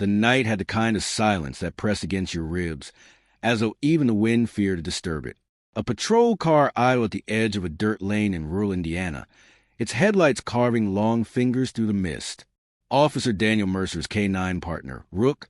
The night had the kind of silence that pressed against your ribs, as though even the wind feared to disturb it. A patrol car idled at the edge of a dirt lane in rural Indiana, its headlights carving long fingers through the mist. Officer Daniel Mercer's K-9 partner, Rook,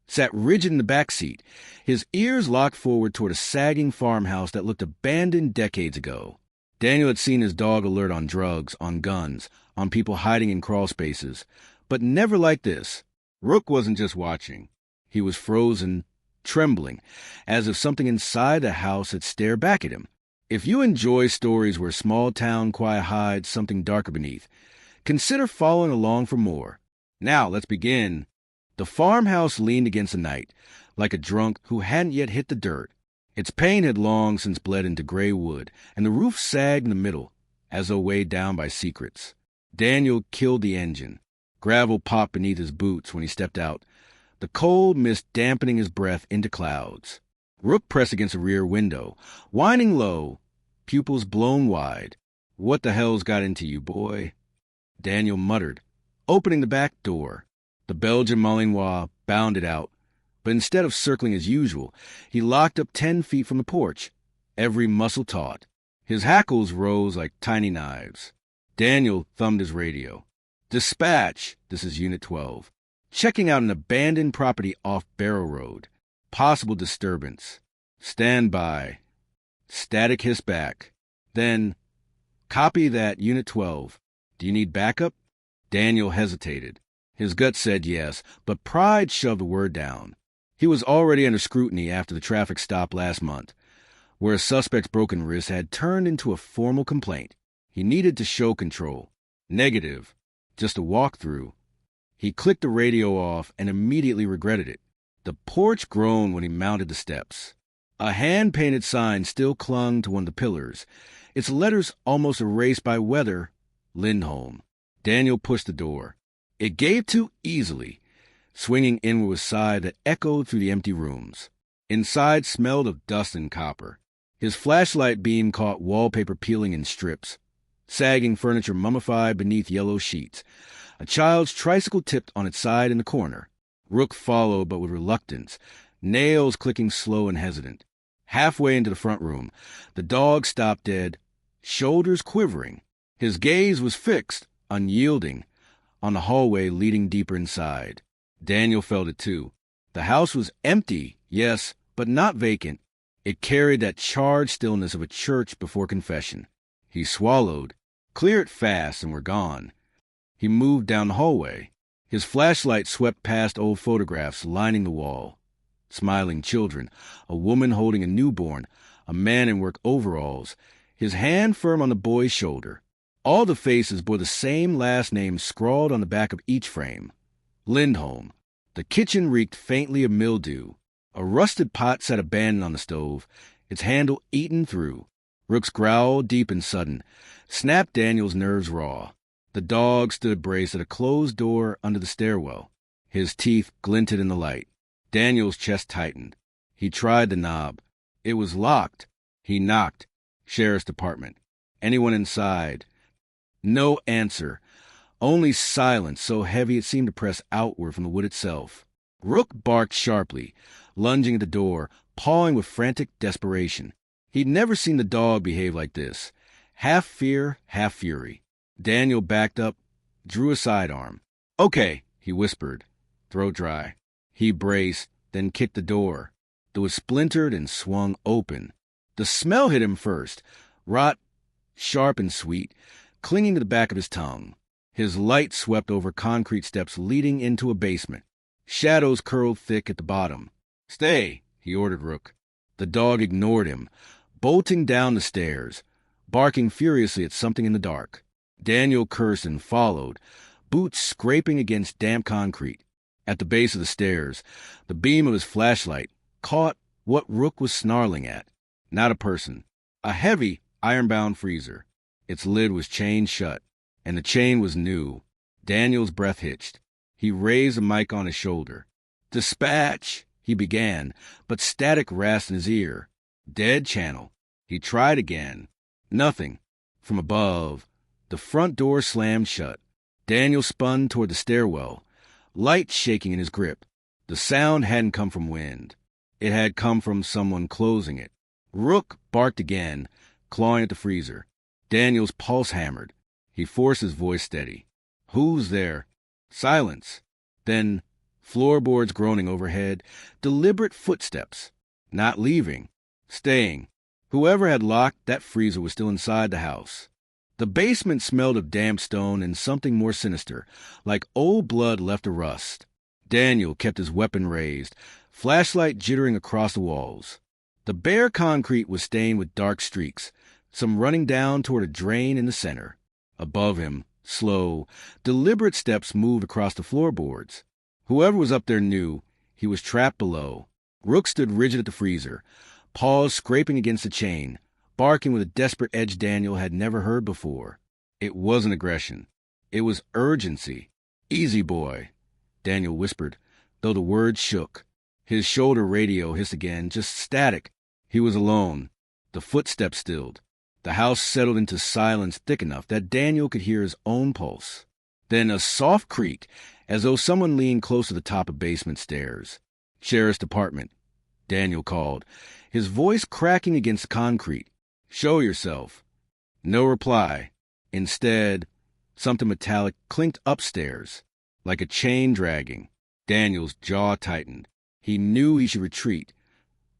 sat rigid in the back seat, his ears locked forward toward a sagging farmhouse that looked abandoned decades ago. Daniel had seen his dog alert on drugs, on guns, on people hiding in crawl spaces, but never like this. Rook wasn't just watching. He was frozen, trembling, as if something inside the house had stared back at him. If you enjoy stories where small town quiet hides something darker beneath, consider following along for more. Now, let's begin. The farmhouse leaned against the night, like a drunk who hadn't yet hit the dirt. Its paint had long since bled into gray wood, and the roof sagged in the middle, as though weighed down by secrets. Daniel killed the engine. Gravel popped beneath his boots when he stepped out, the cold mist dampening his breath into clouds. Rook pressed against a rear window, whining low, pupils blown wide. "What the hell's got into you, boy?" Daniel muttered, opening the back door. The Belgian Malinois bounded out, but instead of circling as usual, he locked up 10 feet from the porch, every muscle taut. His hackles rose like tiny knives. Daniel thumbed his radio. "Dispatch, this is Unit 12. Checking out an abandoned property off Barrow Road. Possible disturbance. Stand by." Static hissed back. Then, "Copy that, Unit 12. Do you need backup?" Daniel hesitated. His gut said yes, but pride shoved the word down. He was already under scrutiny after the traffic stop last month, where a suspect's broken wrist had turned into a formal complaint. He needed to show control. Negative. Just a walkthrough. He clicked the radio off and immediately regretted it. The porch groaned when he mounted the steps. A hand-painted sign still clung to one of the pillars, its letters almost erased by weather. Lindholm. Daniel pushed the door. It gave too easily, swinging inward with a sigh that echoed through the empty rooms. Inside smelled of dust and copper. His flashlight beam caught wallpaper peeling in strips, sagging furniture mummified beneath yellow sheets, a child's tricycle tipped on its side in the corner. Rook followed, but with reluctance, nails clicking slow and hesitant. Halfway into the front room, the dog stopped dead, shoulders quivering. His gaze was fixed, unyielding, on the hallway leading deeper inside. Daniel felt it too. The house was empty, yes, but not vacant. It carried that charged stillness of a church before confession. He swallowed, cleared fast, and were gone. He moved down the hallway. His flashlight swept past old photographs lining the wall. Smiling children, a woman holding a newborn, a man in work overalls, his hand firm on the boy's shoulder. All the faces bore the same last name scrawled on the back of each frame. Lindholm. The kitchen reeked faintly of mildew. A rusted pot sat abandoned on the stove, its handle eaten through. Rook's growl, deep and sudden, snapped Daniel's nerves raw. The dog stood braced at a closed door under the stairwell. His teeth glinted in the light. Daniel's chest tightened. He tried the knob. It was locked. He knocked. Sheriff's Department. Anyone inside? No answer. Only silence so heavy it seemed to press outward from the wood itself. Rook barked sharply, lunging at the door, pawing with frantic desperation. He'd never seen the dog behave like this. Half fear, half fury. Daniel backed up, drew a sidearm. "Okay," he whispered, throat dry. He braced, then kicked the door. It was splintered and swung open. The smell hit him first, rot, sharp and sweet, clinging to the back of his tongue. His light swept over concrete steps leading into a basement. Shadows curled thick at the bottom. "Stay," he ordered Rook. The dog ignored him, bolting down the stairs, barking furiously at something in the dark. Daniel cursed and followed, boots scraping against damp concrete. At the base of the stairs, the beam of his flashlight caught what Rook was snarling at. Not a person. A heavy, iron-bound freezer. Its lid was chained shut, and the chain was new. Daniel's breath hitched. He raised the mic on his shoulder. "Dispatch," he began, but static rasped in his ear. Dead channel. He tried again. Nothing. From above, the front door slammed shut. Daniel spun toward the stairwell, light shaking in his grip. The sound hadn't come from wind. It had come from someone closing it. Rook barked again, clawing at the freezer. Daniel's pulse hammered. He forced his voice steady. "Who's there?" Silence. Then floorboards groaning overhead, deliberate footsteps. Not leaving. Staying. Whoever had locked that freezer was still inside the house. The basement smelled of damp stone and something more sinister, like old blood left to rust. Daniel kept his weapon raised, flashlight jittering across the walls. The bare concrete was stained with dark streaks, some running down toward a drain in the center. Above him, slow, deliberate steps moved across the floorboards. Whoever was up there knew he was trapped below. Rook stood rigid at the freezer, paws scraping against the chain, barking with a desperate edge Daniel had never heard before. It wasn't aggression. It was urgency. "Easy, boy," Daniel whispered, though the words shook. His shoulder radio hissed again, just static. He was alone. The footsteps stilled. The house settled into silence thick enough that Daniel could hear his own pulse. Then a soft creak, as though someone leaned close to the top of basement stairs. "Sheriff's Department," Daniel called, his voice cracking against concrete. "Show yourself." No reply. Instead, something metallic clinked upstairs, like a chain dragging. Daniel's jaw tightened. He knew he should retreat.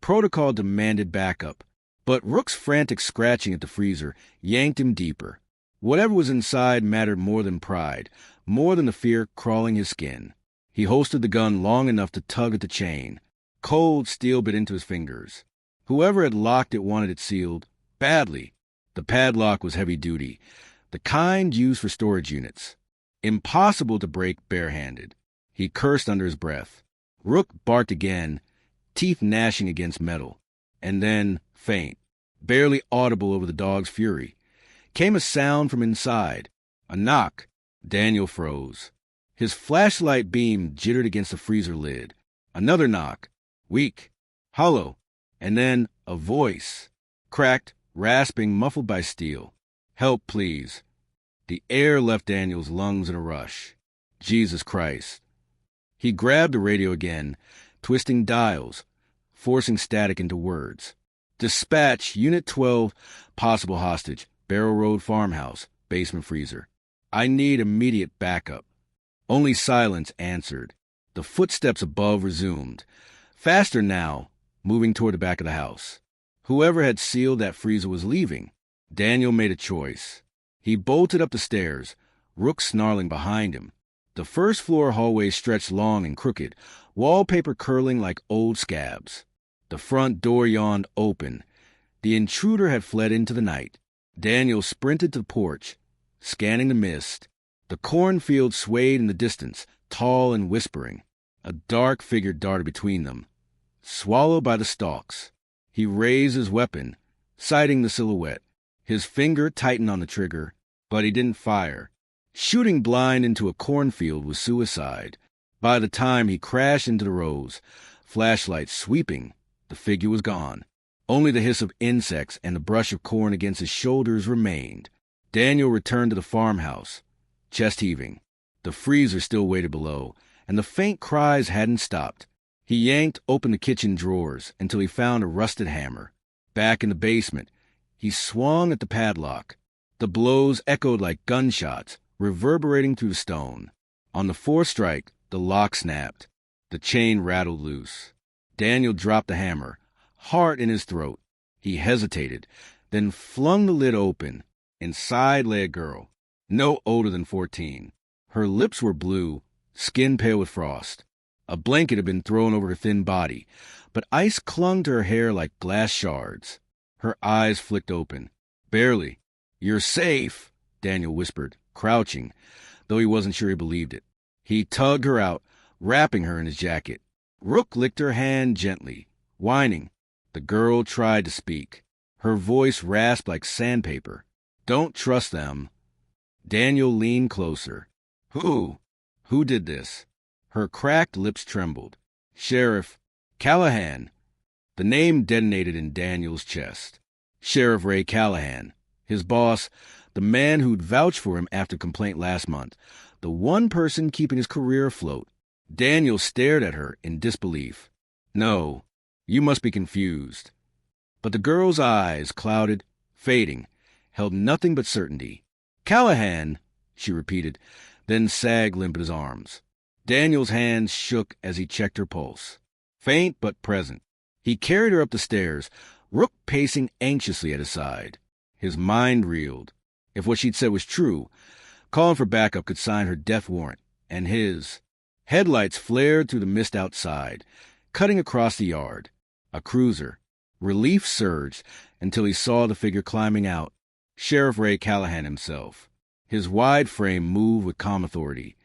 Protocol demanded backup, but Rook's frantic scratching at the freezer yanked him deeper. Whatever was inside mattered more than pride, more than the fear crawling his skin. He holstered the gun long enough to tug at the chain. Cold steel bit into his fingers. Whoever had locked it wanted it sealed badly. The padlock was heavy duty, the kind used for storage units. Impossible to break barehanded. He cursed under his breath. Rook barked again, teeth gnashing against metal. And then, faint, barely audible over the dog's fury, came a sound from inside. A knock. Daniel froze. His flashlight beam jittered against the freezer lid. Another knock. Weak. Hollow. And then a voice. Cracked, rasping, muffled by steel. "Help, please." The air left Daniel's lungs in a rush. Jesus Christ. He grabbed the radio again, twisting dials, forcing static into words. "Dispatch, Unit 12, possible hostage, Barrow Road farmhouse, basement freezer. I need immediate backup." Only silence answered. The footsteps above resumed. Faster now, moving toward the back of the house. Whoever had sealed that freezer was leaving. Daniel made a choice. He bolted up the stairs, Rook snarling behind him. The first-floor hallway stretched long and crooked, wallpaper curling like old scabs. The front door yawned open. The intruder had fled into the night. Daniel sprinted to the porch, scanning the mist. The cornfield swayed in the distance, tall and whispering. A dark figure darted between them, swallowed by the stalks. He raised his weapon, sighting the silhouette. His finger tightened on the trigger, but he didn't fire. Shooting blind into a cornfield was suicide. By the time he crashed into the rows, flashlight sweeping, the figure was gone. Only the hiss of insects and the brush of corn against his shoulders remained. Daniel returned to the farmhouse, chest heaving. The freezer still waited below, and the faint cries hadn't stopped. He yanked open the kitchen drawers until he found a rusted hammer. Back in the basement, he swung at the padlock. The blows echoed like gunshots, reverberating through the stone. On the fourth strike, the lock snapped. The chain rattled loose. Daniel dropped the hammer, heart in his throat. He hesitated, then flung the lid open. Inside lay a girl, no older than 14. Her lips were blue, skin pale with frost. A blanket had been thrown over her thin body, but ice clung to her hair like glass shards. Her eyes flicked open. Barely. "You're safe," Daniel whispered, crouching, though he wasn't sure he believed it. He tugged her out, wrapping her in his jacket. Rook licked her hand gently, whining. The girl tried to speak. Her voice rasped like sandpaper. "Don't trust them." Daniel leaned closer. Who? Who did this?" Her cracked lips trembled. "Sheriff Callahan." The name detonated in Daniel's chest. Sheriff Ray Callahan. His boss, the man who'd vouched for him after complaint last month. The one person keeping his career afloat. Daniel stared at her in disbelief. No, you must be confused. But the girl's eyes, clouded, fading, held nothing but certainty. Callahan, she repeated, then sagged limp in his arms. Daniel's hands shook as he checked her pulse. Faint but present. He carried her up the stairs, Rook pacing anxiously at his side. His mind reeled. If what she'd said was true, calling for backup could sign her death warrant, and his. Headlights flared through the mist outside, cutting across the yard. A cruiser. Relief surged until he saw the figure climbing out, Sheriff Ray Callahan himself. His wide frame moved with calm authority,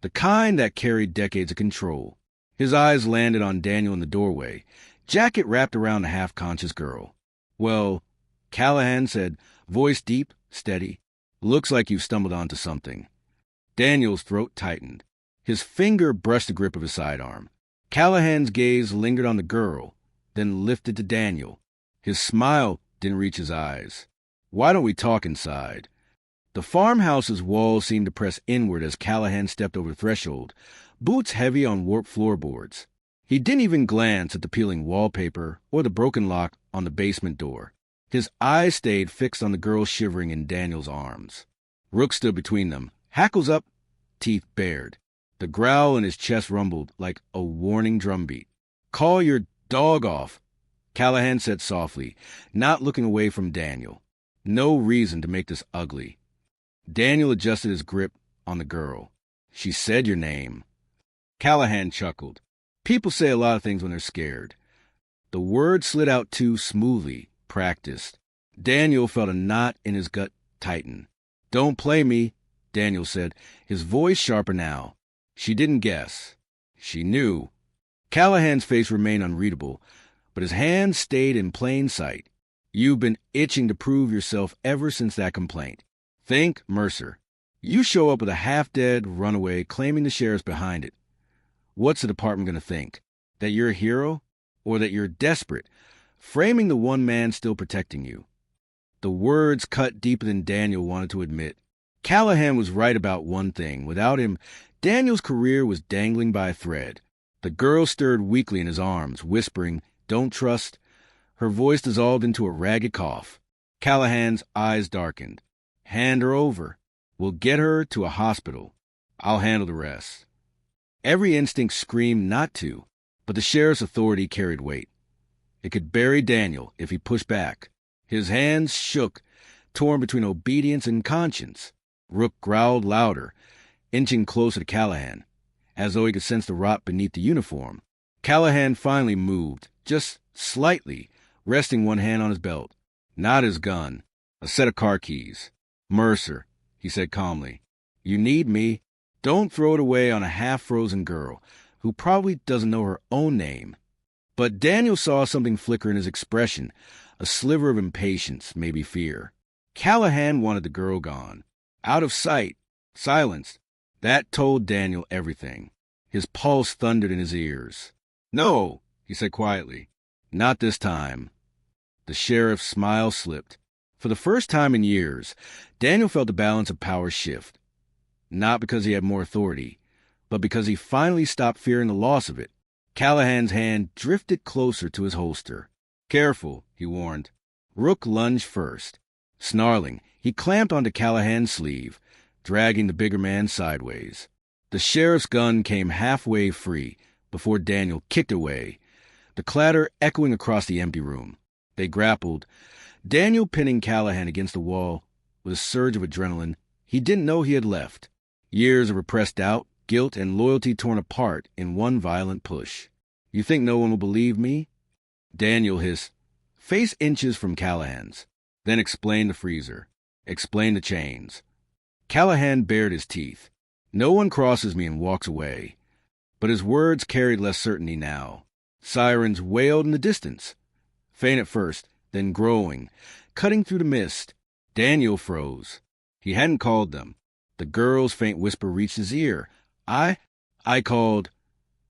the kind that carried decades of control. His eyes landed on Daniel in the doorway, jacket wrapped around the half-conscious girl. Well, Callahan said, voice deep, steady. Looks like you've stumbled onto something. Daniel's throat tightened. His finger brushed the grip of his sidearm. Callahan's gaze lingered on the girl, then lifted to Daniel. His smile didn't reach his eyes. Why don't we talk inside? The farmhouse's walls seemed to press inward as Callahan stepped over the threshold, boots heavy on warped floorboards. He didn't even glance at the peeling wallpaper or the broken lock on the basement door. His eyes stayed fixed on the girl shivering in Daniel's arms. Rook stood between them, hackles up, teeth bared. The growl in his chest rumbled like a warning drumbeat. Call your dog off, Callahan said softly, not looking away from Daniel. No reason to make this ugly. Daniel adjusted his grip on the girl. She said your name. Callahan chuckled. People say a lot of things when they're scared. The word slid out too smoothly, practiced. Daniel felt a knot in his gut tighten. Don't play me, Daniel said, his voice sharper now. She didn't guess. She knew. Callahan's face remained unreadable, but his hands stayed in plain sight. You've been itching to prove yourself ever since that complaint. Think Mercer. You show up with a half-dead runaway claiming the sheriff's behind it. What's the department going to think? That you're a hero? Or that you're desperate, framing the one man still protecting you? The words cut deeper than Daniel wanted to admit. Callahan was right about one thing. Without him, Daniel's career was dangling by a thread. The girl stirred weakly in his arms, whispering, "Don't trust." Her voice dissolved into a ragged cough. Callahan's eyes darkened. Hand her over. We'll get her to a hospital. I'll handle the rest. Every instinct screamed not to, but the sheriff's authority carried weight. It could bury Daniel if he pushed back. His hands shook, torn between obedience and conscience. Rook growled louder, inching closer to Callahan, as though he could sense the rot beneath the uniform. Callahan finally moved, just slightly, resting one hand on his belt. Not his gun, a set of car keys. Mercer, he said calmly. You need me. Don't throw it away on a half-frozen girl who probably doesn't know her own name. But Daniel saw something flicker in his expression, a sliver of impatience, maybe fear. Callahan wanted the girl gone. Out of sight, silenced. That told Daniel everything. His pulse thundered in his ears. No, he said quietly. Not this time. The sheriff's smile slipped. For the first time in years, Daniel felt the balance of power shift. Not because he had more authority, but because he finally stopped fearing the loss of it. Callahan's hand drifted closer to his holster. Careful, he warned. Rook lunged first. Snarling, he clamped onto Callahan's sleeve, dragging the bigger man sideways. The sheriff's gun came halfway free before Daniel kicked away, the clatter echoing across the empty room. They grappled, Daniel pinning Callahan against the wall with a surge of adrenaline he didn't know he had left. Years of repressed doubt, guilt, and loyalty torn apart in one violent push. You think no one will believe me? Daniel hissed, face inches from Callahan's. Then explained the freezer. Explained the chains. Callahan bared his teeth. No one crosses me and walks away. But his words carried less certainty now. Sirens wailed in the distance. Faint at first, then growing, cutting through the mist. Daniel froze. He hadn't called them. The girl's faint whisper reached his ear. I called.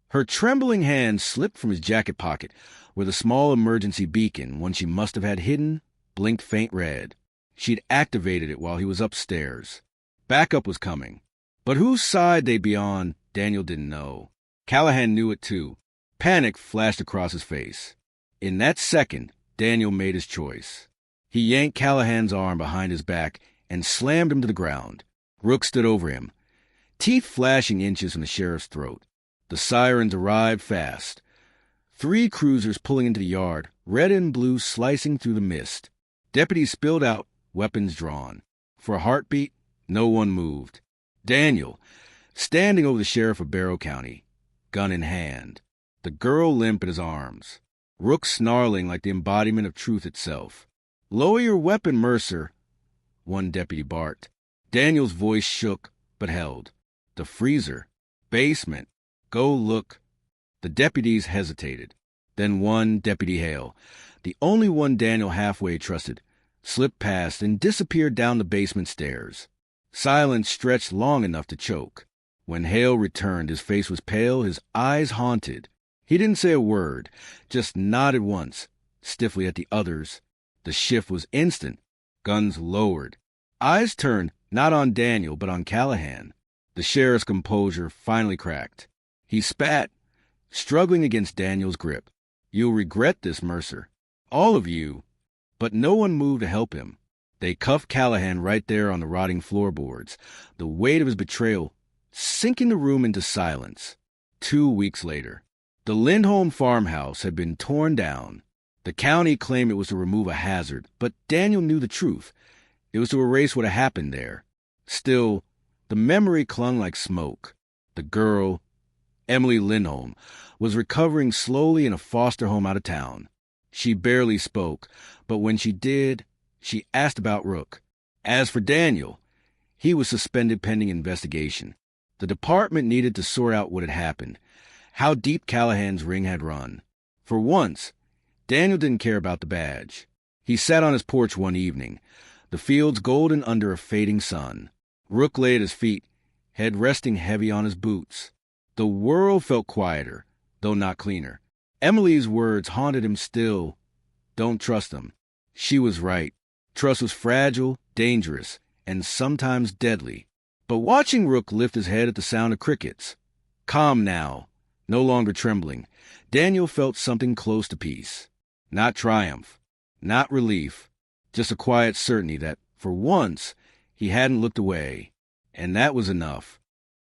Her trembling hand slipped from his jacket pocket, where the small emergency beacon, one she must have had hidden, blinked faint red. She'd activated it while he was upstairs. Backup was coming. But whose side they'd be on, Daniel didn't know. Callahan knew it too. Panic flashed across his face. In that second, Daniel made his choice. He yanked Callahan's arm behind his back and slammed him to the ground. Rook stood over him, teeth flashing inches from the sheriff's throat. The sirens arrived fast. 3 cruisers pulling into the yard, red and blue slicing through the mist. Deputies spilled out, weapons drawn. For a heartbeat, no one moved. Daniel, standing over the sheriff of Barrow County, gun in hand. The girl limp in his arms. Rook snarling like the embodiment of truth itself. "Lower your weapon, Mercer," one deputy barked. Daniel's voice shook, but held. The freezer. Basement. Go look. The deputies hesitated. Then one Deputy Hale, the only one Daniel halfway trusted, slipped past and disappeared down the basement stairs. Silence stretched long enough to choke. When Hale returned, his face was pale, his eyes haunted. He didn't say a word, just nodded once, stiffly at the others. The shift was instant. Guns lowered. Eyes turned, not on Daniel, but on Callahan. The sheriff's composure finally cracked. He spat, struggling against Daniel's grip. "You'll regret this, Mercer. All of you." But no one moved to help him. They cuffed Callahan right there on the rotting floorboards, the weight of his betrayal sinking the room into silence. 2 weeks later, the Lindholm farmhouse had been torn down. The county claimed it was to remove a hazard, but Daniel knew the truth. It was to erase what had happened there. Still, the memory clung like smoke. The girl, Emily Lindholm, was recovering slowly in a foster home out of town. She barely spoke, but when she did, she asked about Rook. As for Daniel, he was suspended pending investigation. The department needed to sort out what had happened, how deep Callahan's ring had run. For once, Daniel didn't care about the badge. He sat on his porch one evening, the fields golden under a fading sun. Rook lay at his feet, head resting heavy on his boots. The world felt quieter, though not cleaner. Emily's words haunted him still. Don't trust them. She was right. Trust was fragile, dangerous, and sometimes deadly. But watching Rook lift his head at the sound of crickets, calm now, no longer trembling, Daniel felt something close to peace. Not triumph, not relief, just a quiet certainty that, for once, he hadn't looked away. And that was enough.